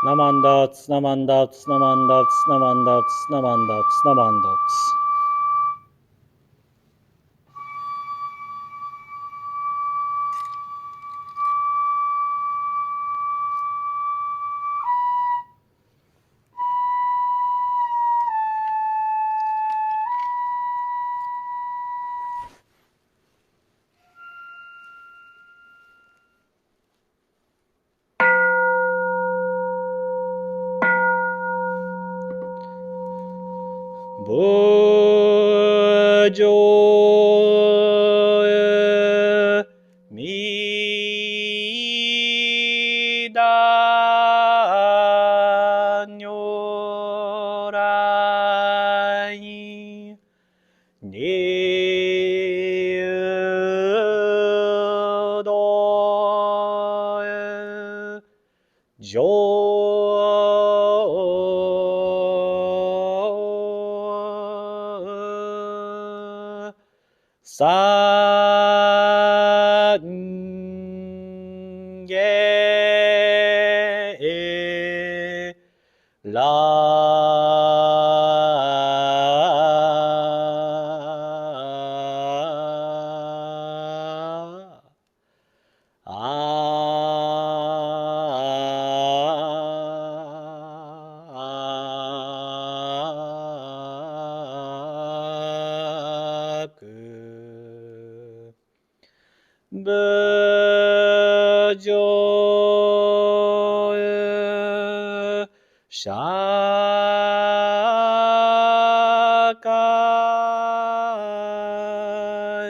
Namandots, namandots, namandots, namandots, namandots, namandots. Bojo mida nyorai niudo Sange La Bejo Shaka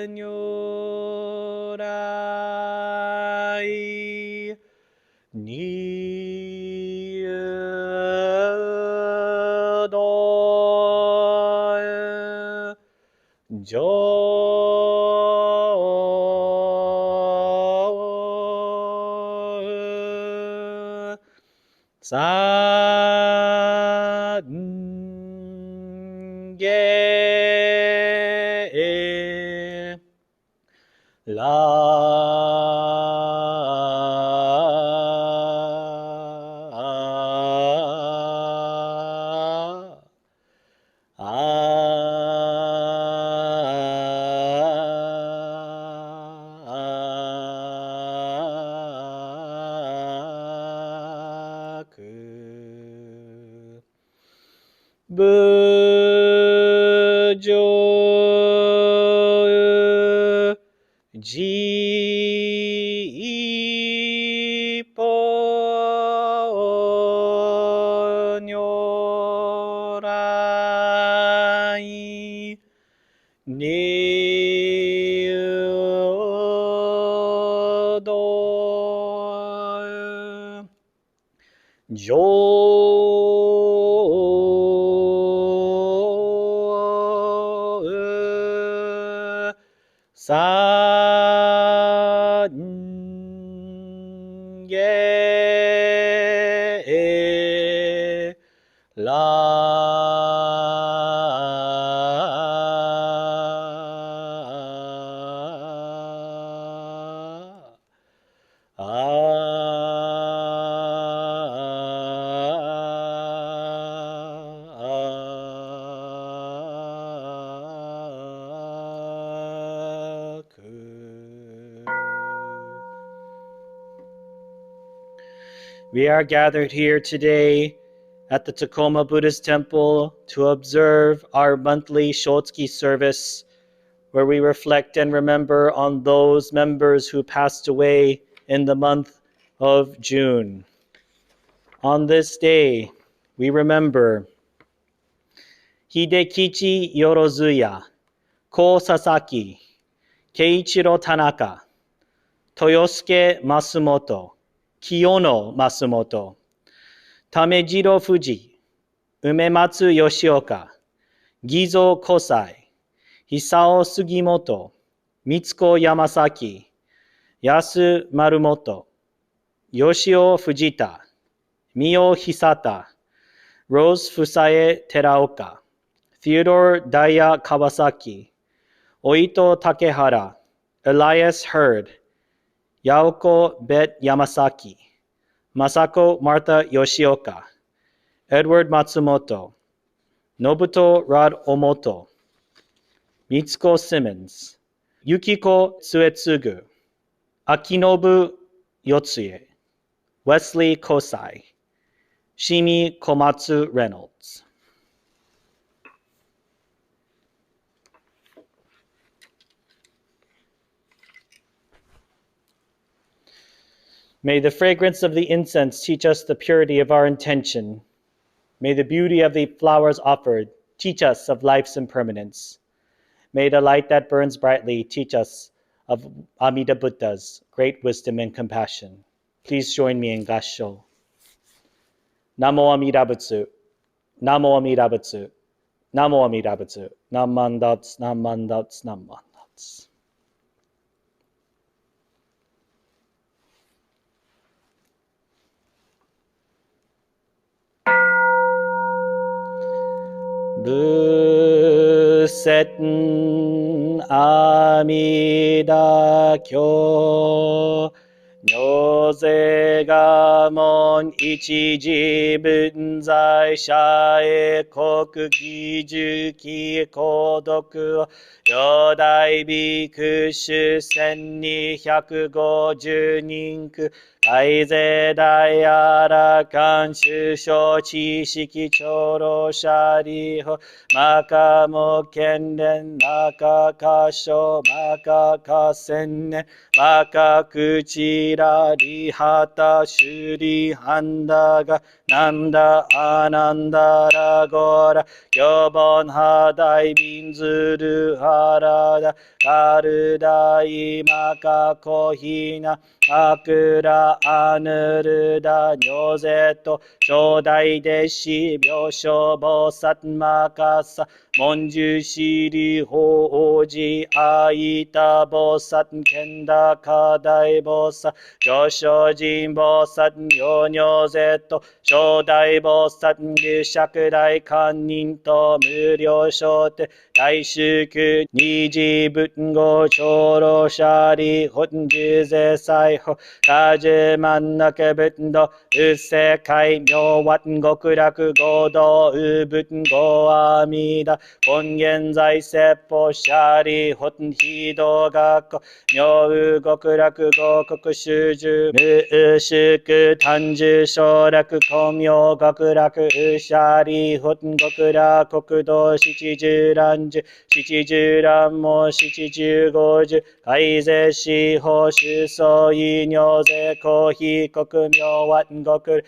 Nyorai Niudo Sange La Bujo Jipo Nyorai Niudo Sange We are gathered here today at the Tacoma Buddhist Temple to observe our monthly Shotsuki service, where we reflect and remember on those members who passed away in the month of June. On this day, we remember Hidekichi Yorozuya, Ko Sasaki, Keiichiro Tanaka, Toyosuke Masumoto, Kiyono Masumoto, Tamejiro Fuji, Umematsu Yoshioka, Gizo Kosai, Hisao Sugimoto, Mitsuko Yamasaki, Yasu Marumoto, Yoshio Fujita, Mio Hisata, Rose Fusae Teraoka, Theodore Daya Kawasaki, Oito Takehara, Elias Hurd, Yaoko Bet Yamasaki, Masako Martha Yoshioka, Edward Matsumoto, Nobuto Rod Omoto, Mitsuko Simmons, Yukiko Tsuetsugu, Akinobu Yotsuye, Wesley Kosai, Shimi Komatsu Reynolds. May the fragrance of the incense teach us the purity of our intention. May the beauty of the flowers offered teach us of life's impermanence. May the light that burns brightly teach us of Amida Buddha's great wisdom and compassion. Please join me in Gassho. Namo Amida Butsu, Namo Amida Butsu, Namo Amida Butsu, Namandats, Namandats, Namandats. Busetten Amida Kyo Nyoze Gamon Ichiji Bunzai Shae Koku Giju Ki Kodoku Yodai Bikushu Senni 150 人 大勢大ara kan shusho chishiki choro shari ho maka mo kenden maka kasho maka kasen maka kuchira rihata shuri handa ga nanda ananda ragora yobon hadai binzuru harada karudai maka kohina akura anuruda nyozeto chodai deshi byosho bosat makasa monju shiri hoji aita bosat kenda kadai bosa joshojin bosat nyonyozeto chodai bosat shakurai kanin to muryo shote daishuku niji butgo choro shari honjuze sai ho kaje mannake butdo usekai myowat gokuraku godo ubutgo amida kongen zai seppo shari hon hido gakko myou gokuraku gokoku shuju mu ushuku tanju shoraku komyo gokuraku ushari hon gokura kokudo shichijuranju shichijuran mo shichijugoju kaize shiho shuso inyoze kohi koku myowat goku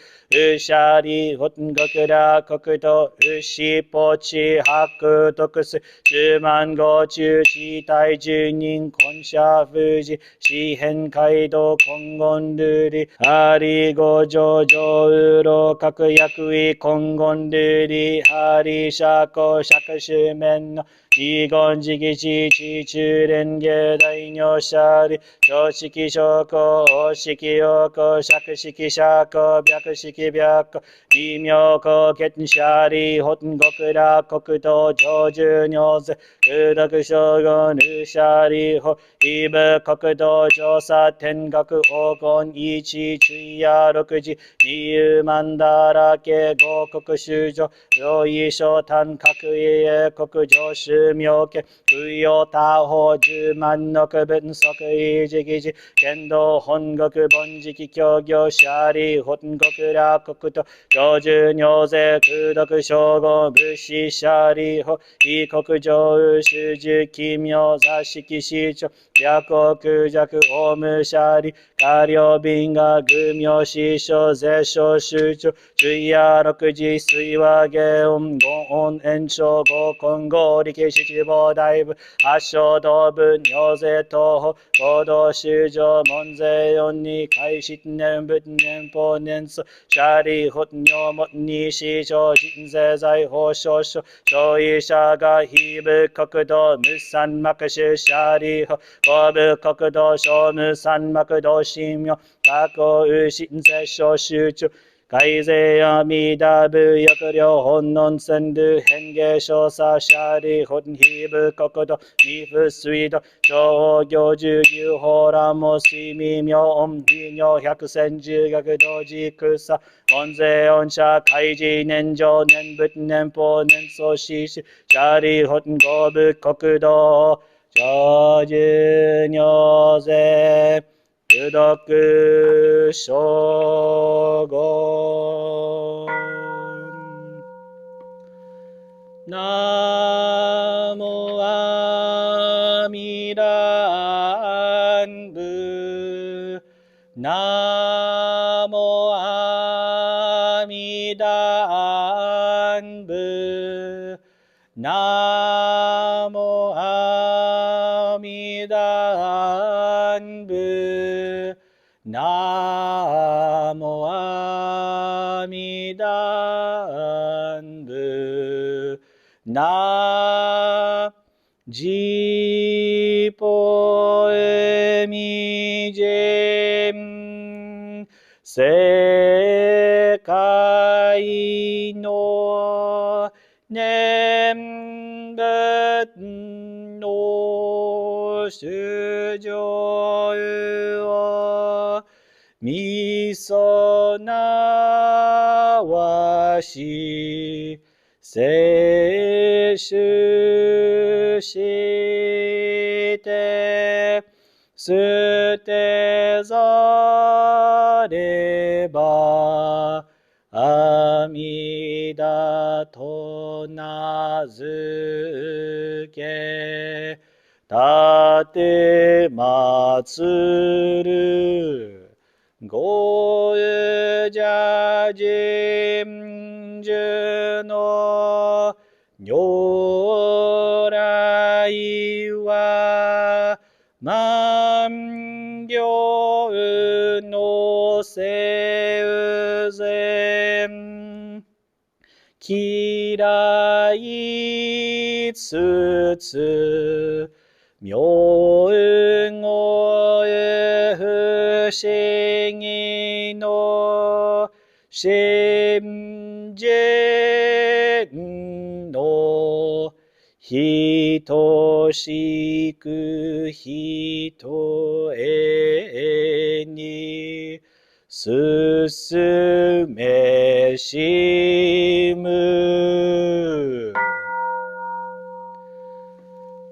ushari hon gokura kokudo ushi pochi haku tokusu shuman gochu chitai junin konsha fuji shihen kaido kongon ruri hari gojo jouro kakuyakui kongon ruri hari shako shakushumen no nigon jigishi chichurenge dainyo shari shoshiki shoko oshiki yoko shakushiki shako byakushiki byako nimyoko ketten shari hoten gokura kokudo joju nyoze kudoku shogun ushari ho ibe kokudo josa tengaku ogon ichi chuya rokuji niu mandara ke gokoku shujo roi shotan kakuye koku joshu myoke kuyo taho juman no kubun soku ijigiji kendo hongoku bonjiki kyogyo shari hoten gokura kokudo joju nyoze kudoku shogun bushi shari ho ikoku jou shuju kimyo zashiki shicho byakoku jaku omu shari karyo binga gumyo shisho zesho shucho chuya rokuji suiwa geum gon ensho gokon go riki shichibo daibu asho dobu nyoze toho godo shujo monze onni kai shitten buten po nenso shari hotnyo motni shisho jinze zai ho shosho shoi shaga hibu kokudo musan makushu shari ho kobu kokudo shomu san makudo shimyo kako ushinze shoshuchu 改正阿弥陀仏薬量本能戦流変化少佐シャリ本非部国土二不水土上行十牛法蘭も水味妙音非尿百戦十学同時空差門税恩赦開示年上年仏年法年相死死シャリ本合部国土上十尿税不読称言ナモアミダンブナモアミダンブナモアミダンブナモアミダンブナジポエミジェン世界の念仏の主情をみそなわし摂取して捨てざれば阿弥陀と名付けたてまつるご有者人寿の如来は万行のせうぜ嫌いつつ妙語不思議の真実の等しく人へに進めしむ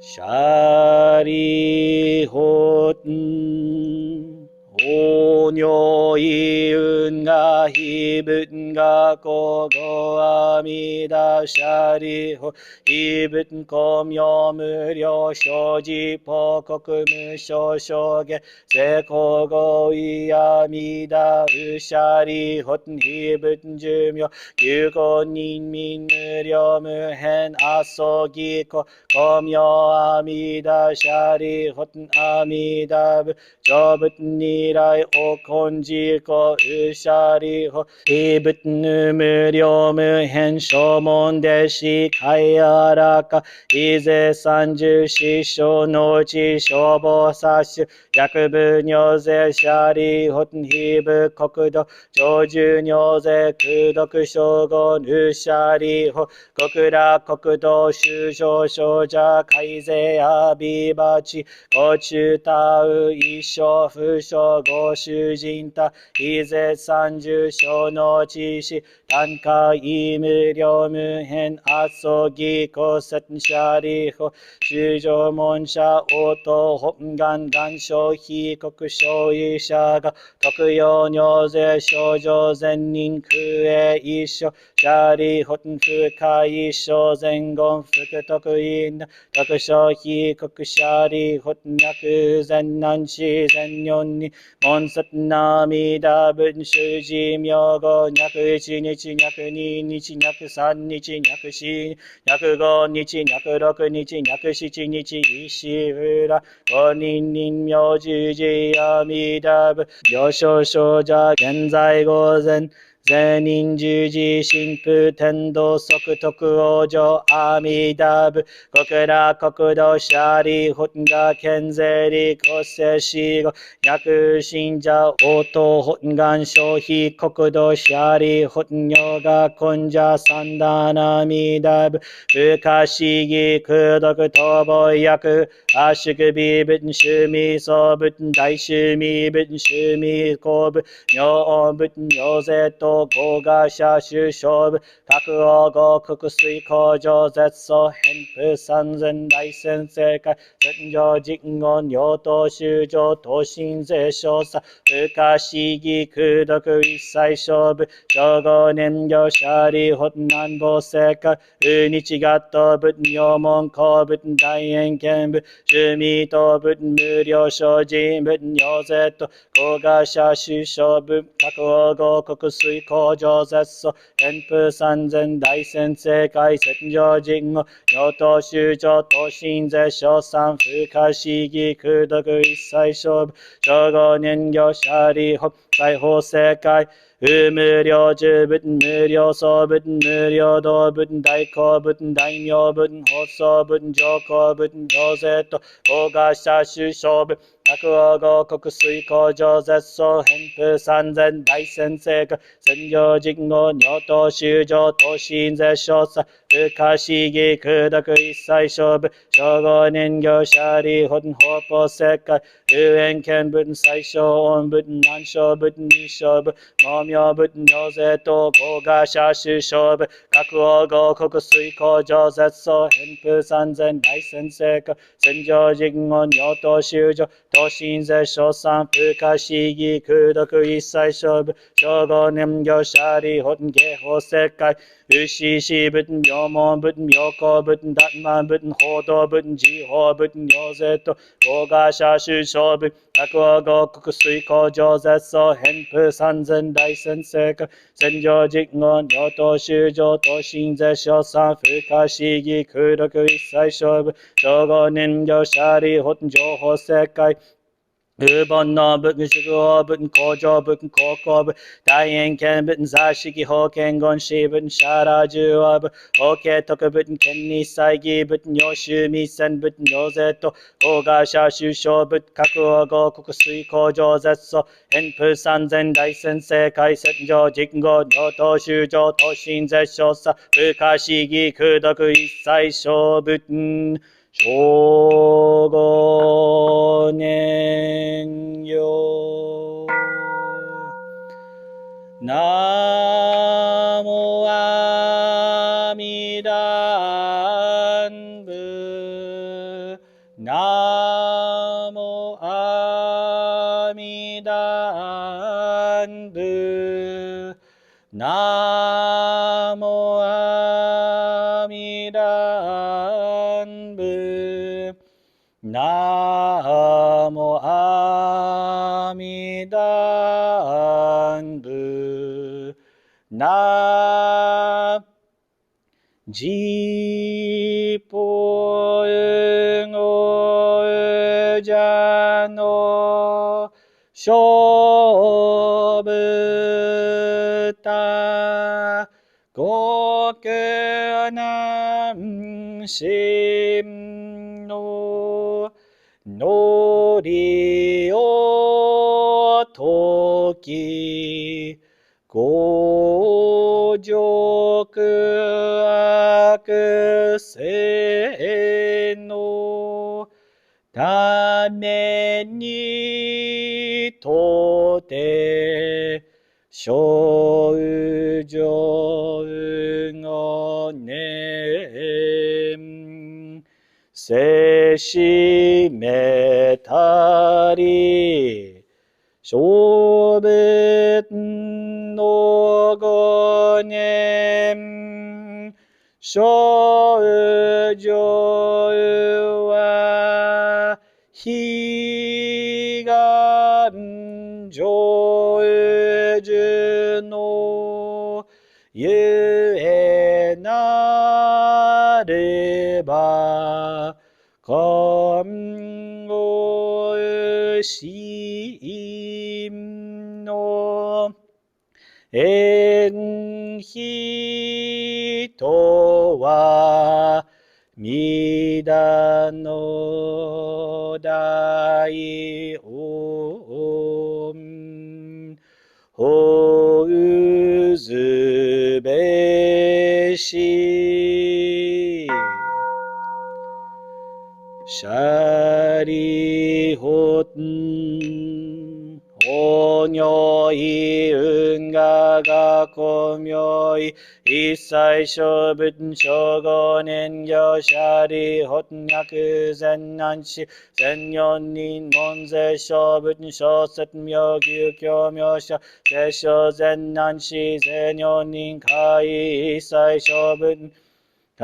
シャリホンお如意運が非仏がこご阿弥陀シャリホ非仏公明無料生じ報国無償証言世公合意阿弥陀ウシャリホ非仏寿命有効人民無料無変阿蘇義公公明阿弥陀シャリホ阿弥陀仏成仏如来お根寺子ウシャリホ非仏無量無変正門弟子海あらかいぜ三十四章のうち消防殺種薬部尿税シャリホ非仏国土長寿尿税空毒称言ウシャリホ極楽国土修正少者改税阿弥バチご中他う一生不詳ご主人他いぜ三十章の知識単価意無量無変阿蘇義公説シャリホ修正門者応答本願願消非国小医者が特用尿税症状善人空へ一緒シャリホン不可一緒前言福徳院特小非国シャリホン薬善難死善四に門説なみだ文殊寺名語約一日約二日約三日約四約五日約六日約七日石浦五人人名十字阿弥陀仏行商少者現在午前善人十字神父天道即徳往生阿弥陀仏極楽国土シャリホンガ健税利国世死後薬信者応答本願消費国土シャリホンヨガ根者三段阿弥陀仏不可思議空毒逃亡薬阿宿美仏趣味総仏大趣味仏趣味公仏妙仏妙税と合賀者主勝部各王合国水工場絶相偏風三千大先生会戦場実言尿等修上等身税少佐不可思議空毒一切勝負称号年業シャリホ南方世界ウ日合等仏妙門公仏大円見仏趣味等仏無料精進仏尿税と合賀者主勝部各王合国水工場絶相偏風三千大先生会戦場実語尿等修上等身税少三不可思議空毒一切勝負称号年業シャリホ大法世界無料十仏無料総仏無料道仏大公仏大名仏法相仏上皇仏上税と合賀者主勝仏各王合国水工場絶相偏風三千大先生会戦場実語尿等修上等身税少佐不可思議空毒一切勝負称号年業シャリ本法法世界有縁見仏最小音仏南小仏二小仏毛明仏尿税等合賀者主勝負各王合国水工場絶相偏風三千大先生会戦場実語尿等修上等身税少三不可思議空毒一切勝負称号年業シャリ本下法世界有志士仏妙門仏妙高仏ダルマ仏報道仏自法仏尿税と合賀者主勝仏各王合国水工場絶相偏風三千大先生会戦場実語尿等修上等身税少三不可思議空毒一切勝負称号年業シャリ本情報世界ウボンの仏宿王仏工場仏高校仏大円見仏座敷法見言師仏シャラ十王仏法慶特仏見日祭儀仏尿臭密戦仏尿税と合賀者主将仏各王合国水工場絶相偏風三千大先生会戦場実語尿等修上等身絶少佐不可思議空毒一切小仏称号年業ナモアミダンブナモアミダンブナモアミダンブナモアミダンブナジポウゴウジャノショブタゴクナンシンノノリオトキ五辱悪性のためにとて少女の念せしめたり小仏の五年少女は悲願成就のゆえなれば今後心の縁人は皆の大恩ほうずべしシャリホンおにょいうんががこみょい一切諸仏諸五年行シャリホン薬善男子善四人門税諸仏諸説妙義教妙者聖書善男子善四人会一切諸仏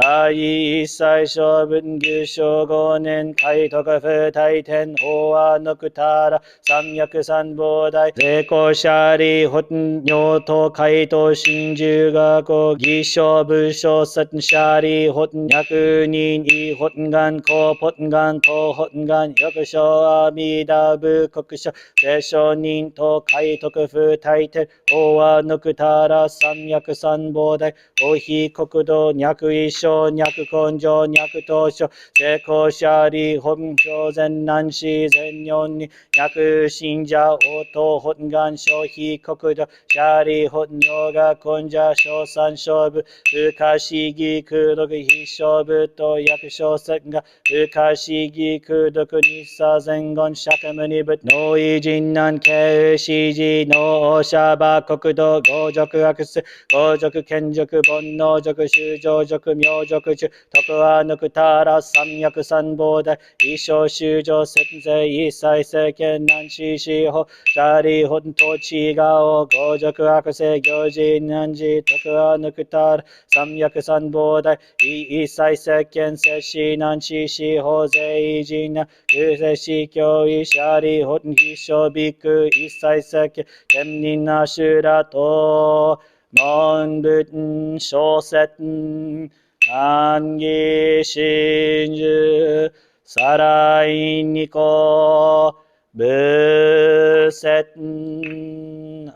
大一切小文具小五年海徳不大天法はのくたら三脈三宝大税公シ利本尿と海と真珠学校義小部小殺シ利本百人異本願公本願東本願翼小阿弥陀部国書税小人と海徳不大天法はのくたら三脈三宝大お非国土脈一生脈根性脈当初成功者利本性善男子善四に脈信者応答本願小非国土者利本尿が根者小三小部不可思議空毒非小部と役小説が不可思議空毒日差前言釈無二部脳異人難慶死事脳者馬国土合俗悪世合俗権俗煩悩俗修正俗妙俗中徳は抜くたら三脈三宝大一生修正節税一切世間難死死法シ利本当地が合俗悪世行事難事徳は抜くたら三脈三宝大一切世間摂死難死死法税人な空世死教医シ利本必勝ビッグ一切世間天人な修羅と門仏小説安義真珠サライニコ仏説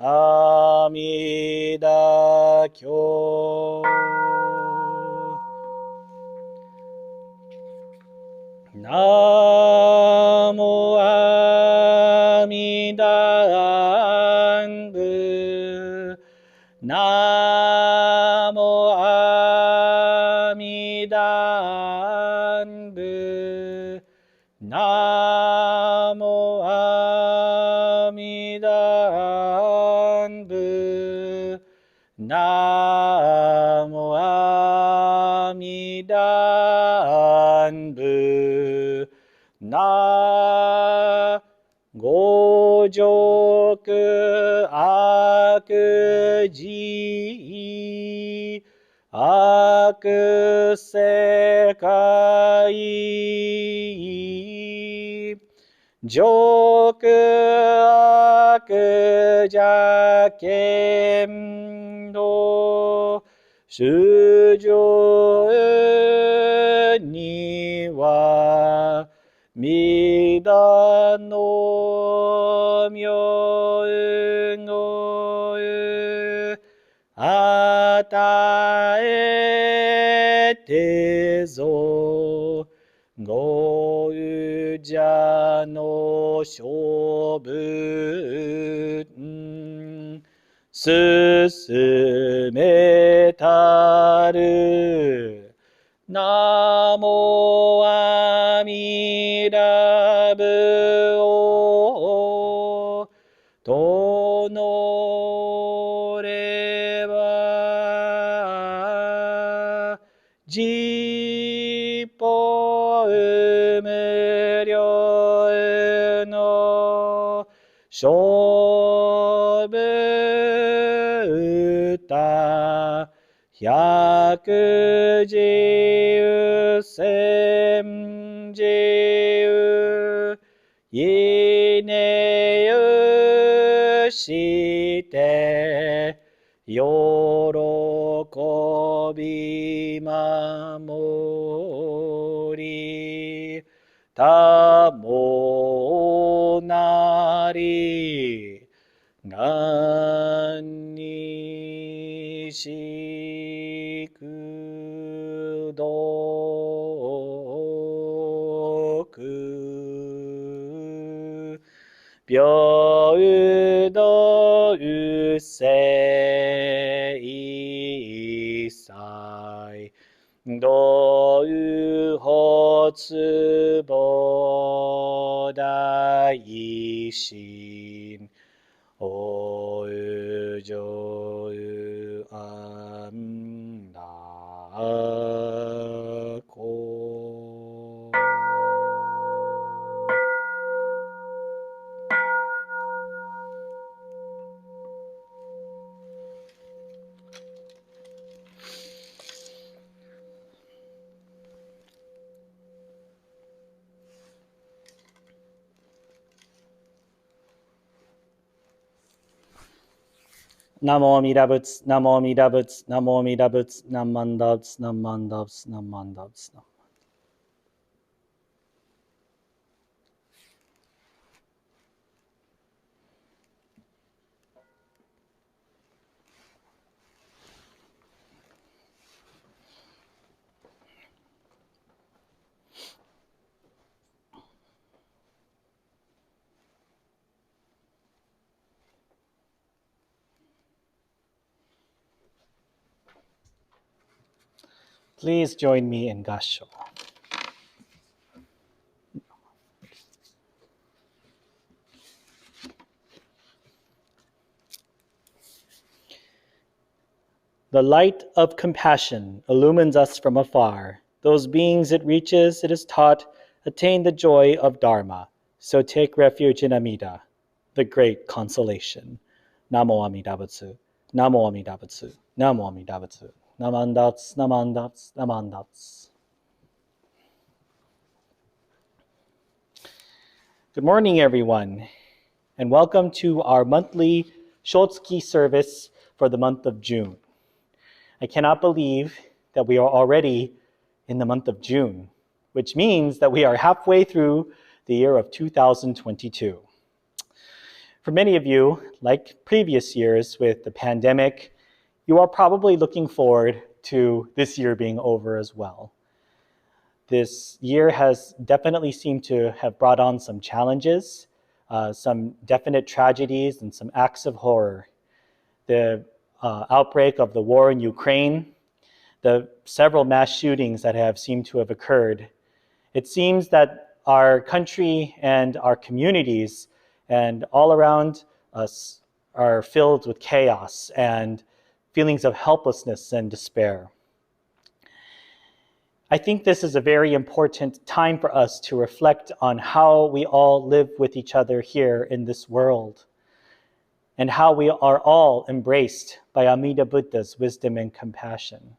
阿弥陀経ナモ阿弥陀仏ナモ阿弥陀仏ナモ阿弥陀仏ナモ阿弥陀仏な五辱悪事悪世界辱悪邪見道主上には弥陀の妙語与えてぞごうじゃの勝負進めたるナモアミダブをとのれば実法無量の勝負歌百自由千自由いねゆして喜び守りたもなりがんにしくどく平等うせいさいどうほつぼだいしんおうじょうあんなこナモミダ仏、ナモミダ仏、ナモミダ仏、ナマンダ仏、ナマンダ仏、ナマンダ仏。Please join me in Gasho. The light of compassion illumines us from afar. Those beings it reaches, it is taught, attain the joy of Dharma. So take refuge in Amida, the great consolation. Namo Amida Butsu, Namo Amida Butsu, Namo Amida Butsu. Namandats, namandats, namandats. Good morning, everyone, and welcome to our monthly Shotsuki service for the month of June. I cannot believe that we are already in the month of June, which means that we are halfway through the year of 2022. For many of you, like previous years with the pandemic, you are probably looking forward to this year being over as well. This year has definitely seemed to have brought on some challenges, some definite tragedies, and some acts of horror. The outbreak of the war in Ukraine, the several mass shootings that have seemed to have occurred. It seems that our country and our communities and all around us are filled with chaos and feelings of helplessness and despair. I think this is a very important time for us to reflect on how we all live with each other here in this world, and how we are all embraced by Amida Buddha's wisdom and compassion.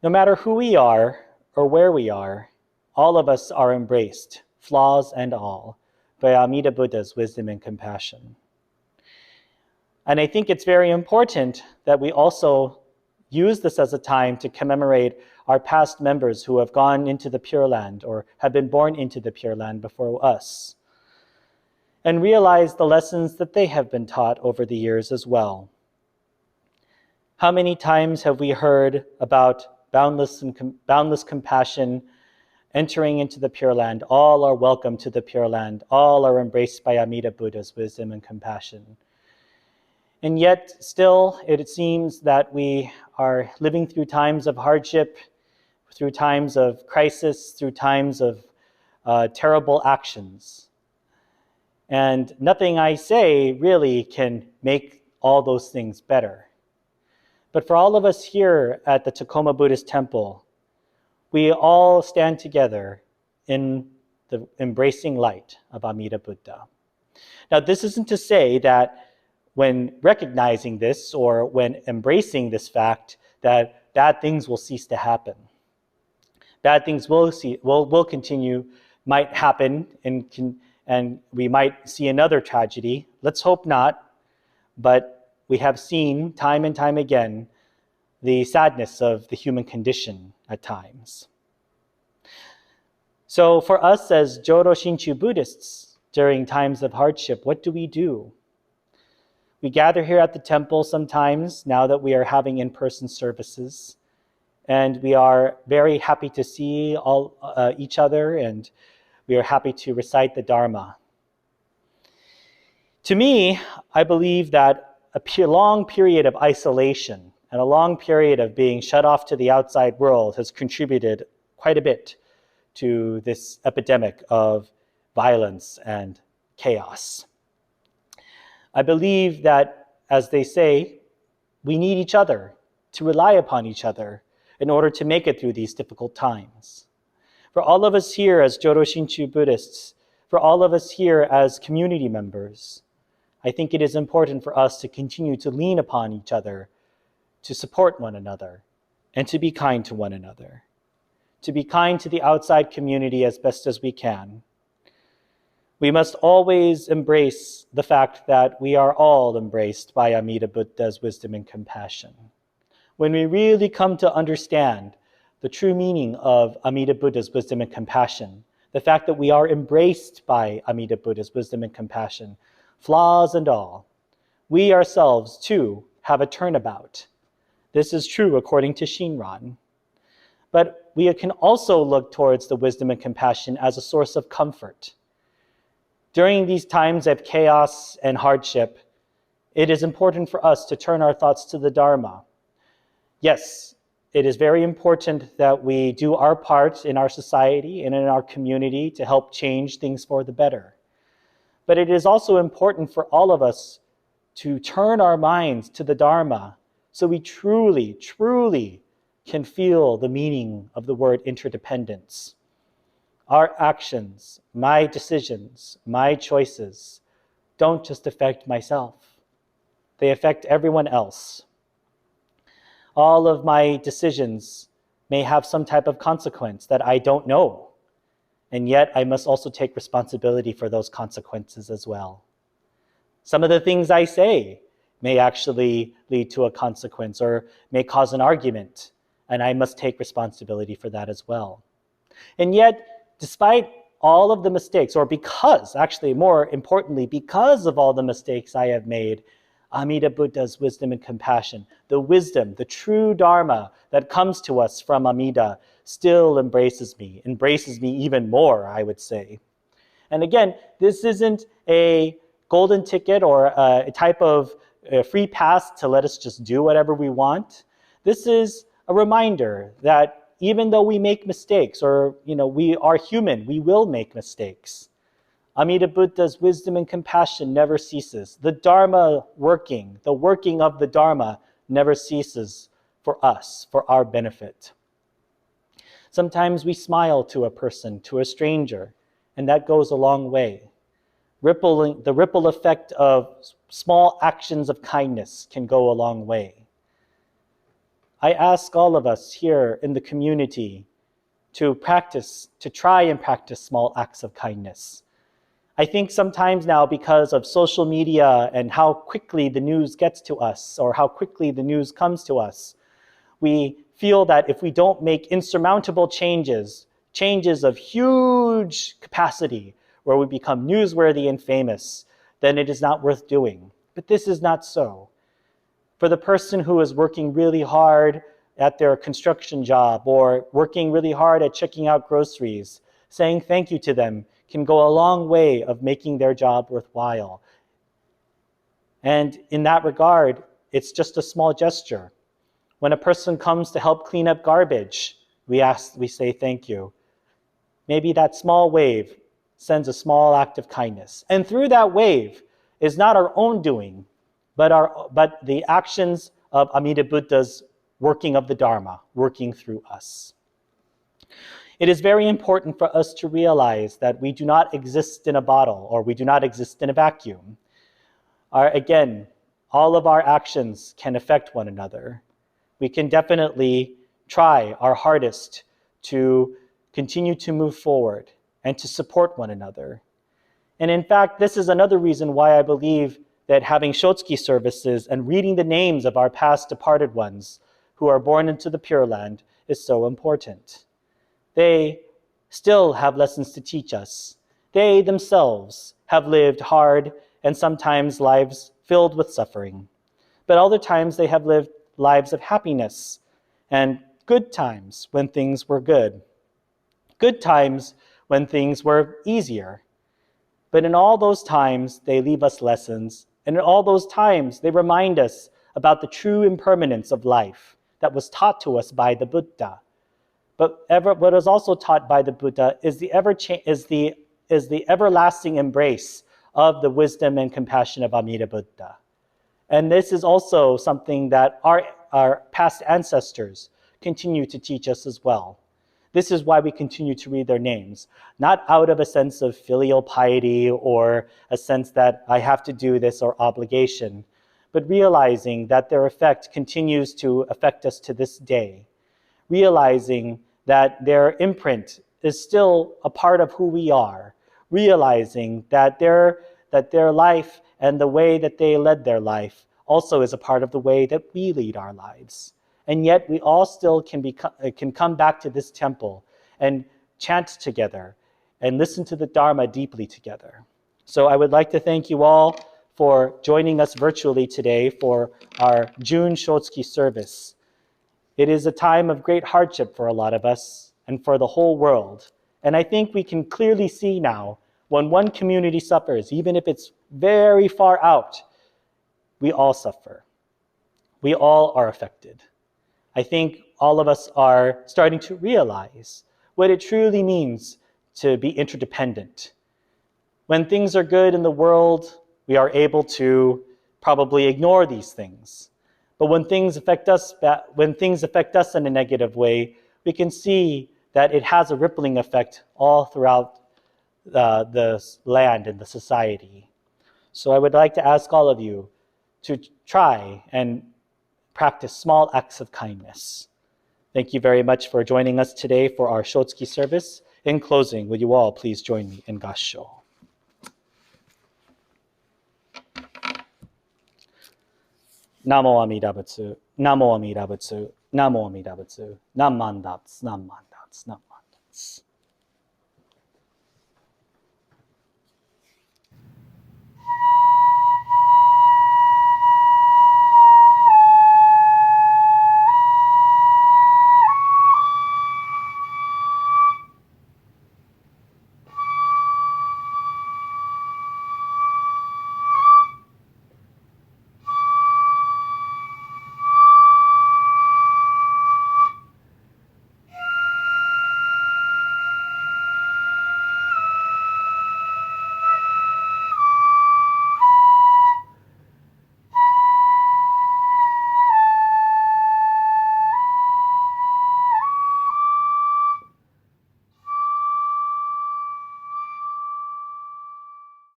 No matter who we are or where we are, all of us are embraced, flaws and all, by Amida Buddha's wisdom and compassion. And I think it's very important that we also use this as a time to commemorate our past members who have gone into the Pure Land or have been born into the Pure Land before us, and realize the lessons that they have been taught over the years as well. How many times have we heard about boundless compassion entering into the Pure Land? All are welcome to the Pure Land. All are embraced by Amida Buddha's wisdom and compassion. And yet, still, it seems that we are living through times of hardship, through times of crisis, through times of terrible actions. And nothing I say really can make all those things better. But for all of us here at the Tacoma Buddhist Temple, we all stand together in the embracing light of Amida Buddha. Now, this isn't to say that when recognizing this or when embracing this fact that bad things will cease to happen. Bad things will continue, might happen, and we might see another tragedy. Let's hope not, but we have seen time and time again the sadness of the human condition at times. So for us as Jodo Shinchu Buddhists, during times of hardship, what do? We gather here at the temple sometimes now that we are having in-person services, and we are very happy to see each other, and we are happy to recite the Dharma. To me, I believe that a long period of isolation and a long period of being shut off to the outside world has contributed quite a bit to this epidemic of violence and chaos. I believe that, as they say, we need each other, to rely upon each other in order to make it through these difficult times. For all of us here as Jodo Shinchu Buddhists, for all of us here as community members, I think it is important for us to continue to lean upon each other, to support one another, and to be kind to one another, to be kind to the outside community as best as we can. We must always embrace the fact that we are all embraced by Amida Buddha's wisdom and compassion. When we really come to understand the true meaning of Amida Buddha's wisdom and compassion, the fact that we are embraced by Amida Buddha's wisdom and compassion, flaws and all, we ourselves too have a turnabout. This is true according to Shinran. But we can also look towards the wisdom and compassion as a source of comfort. During these times of chaos and hardship, it is important for us to turn our thoughts to the Dharma. Yes, it is very important that we do our part in our society and in our community to help change things for the better. But it is also important for all of us to turn our minds to the Dharma so we truly, truly can feel the meaning of the word interdependence. Our actions, my decisions, my choices don't just affect myself. They affect everyone else. All of my decisions may have some type of consequence that I don't know, and yet I must also take responsibility for those consequences as well. Some of the things I say may actually lead to a consequence or may cause an argument, and I must take responsibility for that as well. And yet, despite all of the mistakes, or because, actually more importantly, because of all the mistakes I have made, Amida Buddha's wisdom and compassion, the wisdom, the true Dharma that comes to us from Amida still embraces me even more, I would say. And again, this isn't a golden ticket or a type of free pass to let us just do whatever we want. This is a reminder that even though we make mistakes, or we are human, we will make mistakes. Amida Buddha's wisdom and compassion never ceases. The Dharma working, the working of the Dharma never ceases for us, for our benefit. Sometimes we smile to a person, to a stranger, and that goes a long way. The ripple effect of small actions of kindness can go a long way. I ask all of us here in the community to try and practice small acts of kindness. I think sometimes now, because of social media and how quickly the news gets to us, or how quickly the news comes to us, we feel that if we don't make insurmountable changes of huge capacity, where we become newsworthy and famous, then it is not worth doing. But this is not so. For the person who is working really hard at their construction job, or working really hard at checking out groceries, saying thank you to them can go a long way of making their job worthwhile. And in that regard, it's just a small gesture. When a person comes to help clean up garbage, we say thank you. Maybe that small wave sends a small act of kindness. And through that wave is not our own doing, but the actions of Amida Buddha's working of the Dharma, working through us. It is very important for us to realize that we do not exist in a bottle, or we do not exist in a vacuum. Again, all of our actions can affect one another. We can definitely try our hardest to continue to move forward and to support one another. And in fact, this is another reason why I believe that having Shotsuki services and reading the names of our past departed ones who are born into the Pure Land is so important. They still have lessons to teach us. They themselves have lived hard and sometimes lives filled with suffering. But other times they have lived lives of happiness and good times when things were good. Good times when things were easier. But in all those times, they leave us lessons. And in all those times, they remind us about the true impermanence of life that was taught to us by the Buddha. But what is also taught by the Buddha is the everlasting embrace of the wisdom and compassion of Amida Buddha. And this is also something that our past ancestors continue to teach us as well. This is why we continue to read their names, not out of a sense of filial piety or a sense that I have to do this or obligation, but realizing that their effect continues to affect us to this day, realizing that their imprint is still a part of who we are, realizing that their life and the way that they led their life also is a part of the way that we lead our lives. And yet we all still can come back to this temple and chant together and listen to the Dharma deeply together. So I would like to thank you all for joining us virtually today for our June Shotsuki service. It is a time of great hardship for a lot of us and for the whole world. And I think we can clearly see now when one community suffers, even if it's very far out, we all suffer. We all are affected. I think all of us are starting to realize what it truly means to be interdependent. When things are good in the world, we are able to probably ignore these things. But when things affect us in a negative way, we can see that it has a rippling effect all throughout the land and the society. So I would like to ask all of you to try and practice small acts of kindness. Thank you very much for joining us today for our Shotsuki service. In closing, will you all please join me in Gassho? Namo Amida Butsu, Namo Amida Butsu, Namo Amida Butsu, Nam Mandats, Nam Mandats, Nam Mandats.